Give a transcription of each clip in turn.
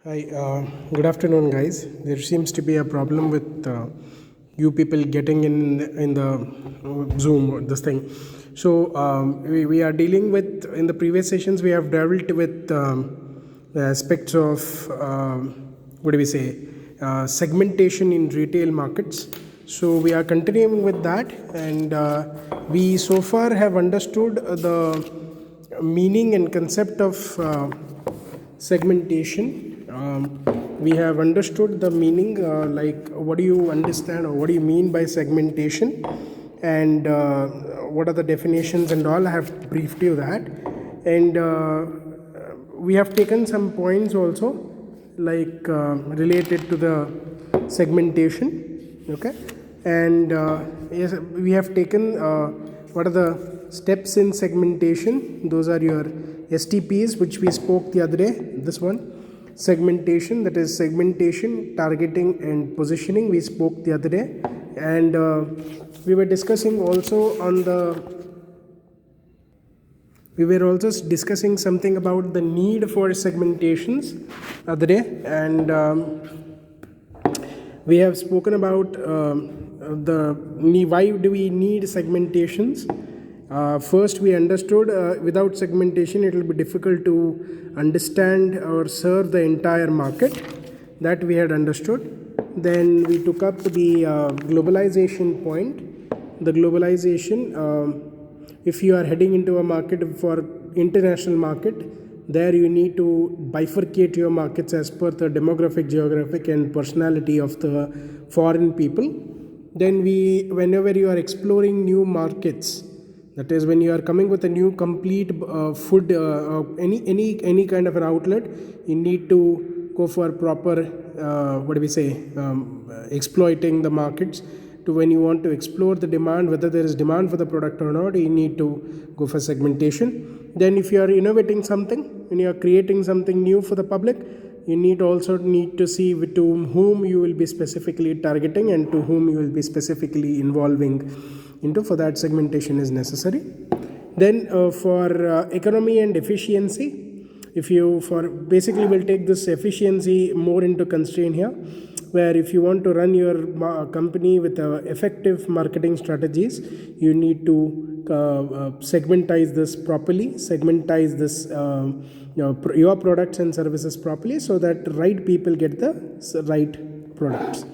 Hi, good afternoon, guys. There seems to be a problem with you people getting in the Zoom or this thing. So we are dealing with in the previous sessions we have dealt with the aspects of what do we say segmentation in retail markets. So we are continuing with that, and we so far have understood the meaning and concept of segmentation. We have understood the meaning, like what do you understand or what do you mean by segmentation, and what are the definitions and all. I have briefed you that, and we have taken some points also, like related to the segmentation. Okay, and yes, we have taken what are the steps in segmentation. Those are your STPs, which we spoke the other day. This one, segmentation, that is segmentation, targeting, and positioning, we spoke the other day, and we were discussing also on the. We were also discussing something about the need for segmentations the other day, and we have spoken about why do we need segmentations. First, we understood without segmentation it will be difficult to understand or serve the entire market. That we had understood. Then we took up the globalization point. The globalization, if you are heading into a market for international market, there you need to bifurcate your markets as per the demographic, geographic, and personality of the foreign people. Then whenever you are exploring new markets, that is when you are coming with a new complete food, any kind of an outlet, you need to go for proper what do we say exploiting the markets. To when you want to explore the demand, whether there is demand for the product or not, you need to go for segmentation. Then if you are innovating something, when you are creating something new for the public, you need to see to whom you will be specifically targeting and to whom you will be specifically involving into. For that, segmentation is necessary. Then for economy and efficiency, if you for basically will take this efficiency more into constraint here, where if you want to run your company with effective marketing strategies, you need to segmentize this properly, segmentize this your products and services properly, so that right people get the right products.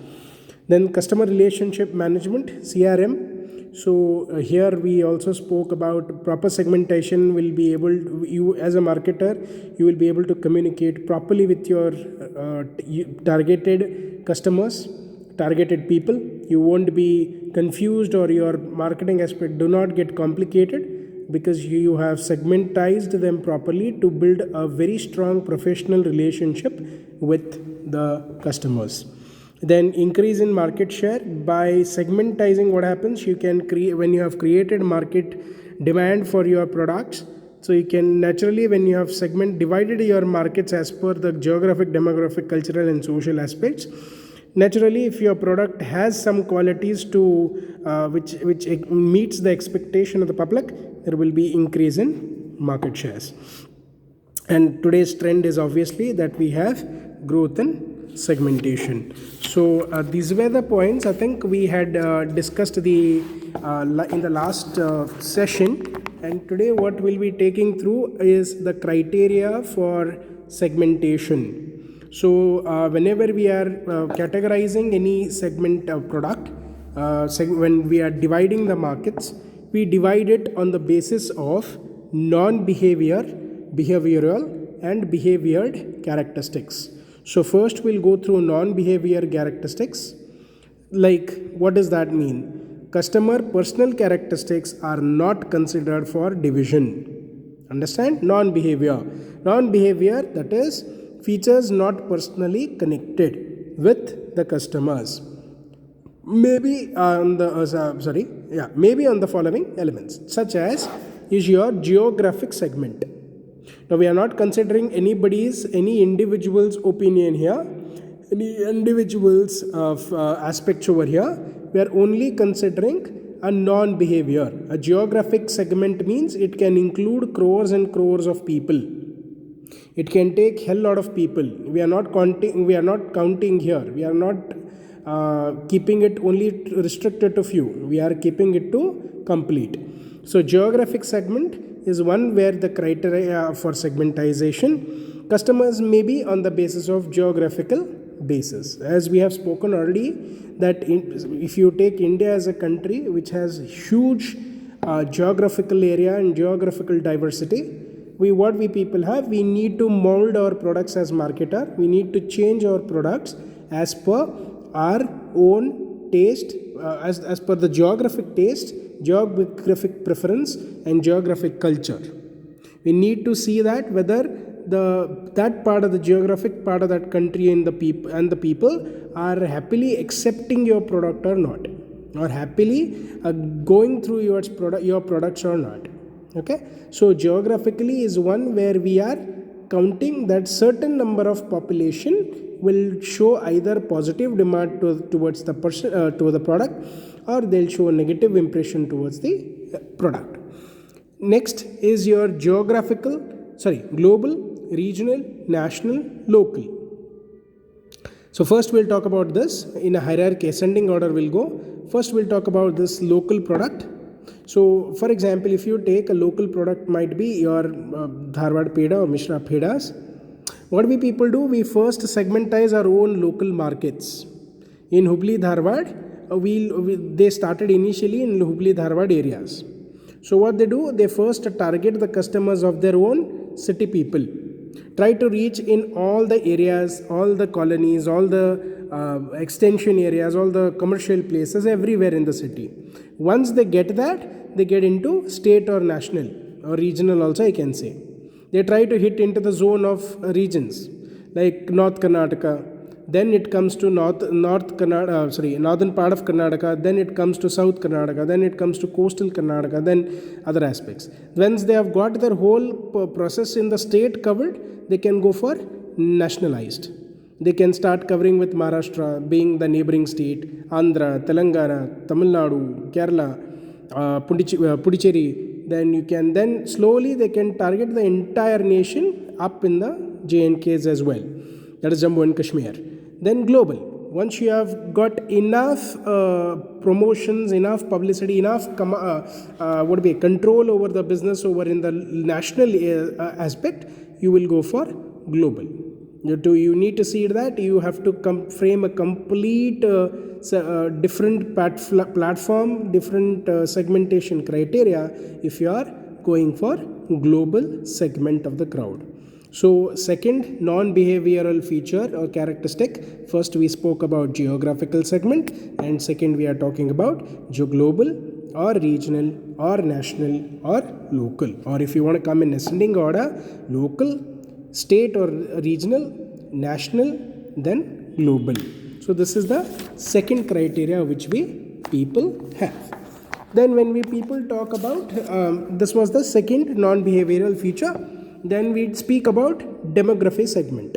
Then customer relationship management, CRM. So here we also spoke about proper segmentation will be able to, you as a marketer, you will be able to communicate properly with your targeted customers, targeted people. You won't be confused, or your marketing aspect do not get complicated, because you have segmentized them properly to build a very strong professional relationship with the customers. Then increase in market share by segmentizing. What happens, you can create when you have created market demand for your products, so you can naturally, when you have divided your markets as per the geographic, demographic, cultural, and social aspects, naturally if your product has some qualities to which meets the expectation of the public, there will be increase in market shares. And today's trend is obviously that we have growth in segmentation. So these were the points I think we had discussed in the last session, and today what we'll be taking through is the criteria for segmentation. So whenever we are categorizing any segment of product, when we are dividing the markets, we divide it on the basis of non-behavior, behavioral, and behaviored characteristics. So first we'll go through non-behavior characteristics. Like, what does that mean? Customer personal characteristics are not considered for division. Understand? Non-behavior. Non-behavior, that is features not personally connected with the customers. Maybe on the maybe on the following elements, such as is your geographic segment. Now we are not considering any individual's opinion here, any individual's aspects over here. We are only considering a non-behavior. A geographic segment means it can include crores and crores of people. It can take hell lot of people. We are not counting. We are not counting here. We are not keeping it only restricted to few. We are keeping it to complete. So geographic segment is one where the criteria for segmentization customers may be on the basis of geographical basis. As we have spoken already, that if you take India as a country which has huge geographical area and geographical diversity, what we people have, we need to mold our products as marketer. We need to change our products as per our own taste, as per the geographic taste, geographic preference, and geographic culture. We need to see that whether that part of the geographic part of that country and the people are happily accepting your product or not, or happily going through your products or not. Okay, so geographically is one where we are counting that certain number of population will show either positive demand towards the to the product, or they'll show a negative impression towards the product. Next is your global, regional, national, local. So first we'll talk about this in a hierarchy, ascending order we'll go. First we'll talk about this local product. So for example, if you take a local product, might be your Dharwad Peda or Mishra Pedas. What we people do, we first segmentize our own local markets. In Hubli Dharwad, they started initially in Hubli Dharwad areas. So what they do, they first target the customers of their own city people. Try to reach in all the areas, all the colonies, all the extension areas, all the commercial places, everywhere in the city. Once they get that, they get into state or national or regional also, I can say. They try to hit into the zone of regions like North Karnataka. Then it comes to northern part of Karnataka. Then it comes to South Karnataka. Then it comes to coastal Karnataka. Then other aspects. Once they have got their whole process in the state covered, they can go for nationalized. They can start covering with Maharashtra being the neighboring state, Andhra, Telangana, Tamil Nadu, Kerala, Puducherry. Then slowly they can target the entire nation up in the J&Ks as well. That is Jammu and Kashmir. Then global. Once you have got enough promotions, enough publicity, enough control over the business over in the national aspect, you will go for global. You need to see that you have to frame a complete different platform, different segmentation criteria if you are going for global segment of the crowd. So second, non-behavioral feature or characteristic. First we spoke about geographical segment, and second we are talking about global or regional or national or local. Or if you want to come in ascending order, local, state or regional, national, then global. So this is the second criteria which we people have. Then when we people talk about, this was the second non-behavioral feature. Then we speak about demography segment.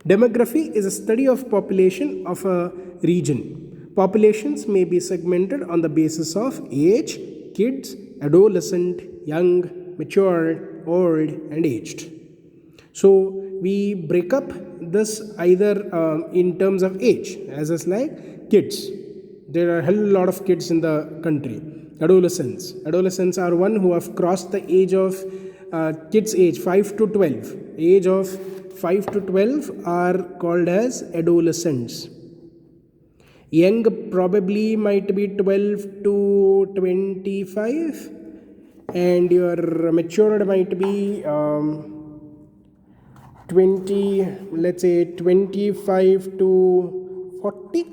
Demography is a study of population of a region. Populations may be segmented on the basis of age, kids, adolescent, young, mature, old, and aged. So we break up this either in terms of age, as is like kids. There are a hell lot of kids in the country. Adolescents are one who have crossed the age of kids age 5 to 12. Age of 5 to 12 are called as adolescents. Young probably might be 12 to 25, and your matured might be 25 to 40,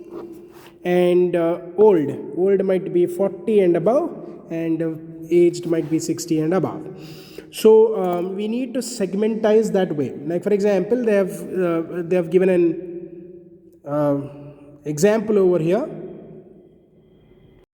and old might be 40 and above, and aged might be 60 and above. So we need to segmentize that way. Like for example, they have given an example over here.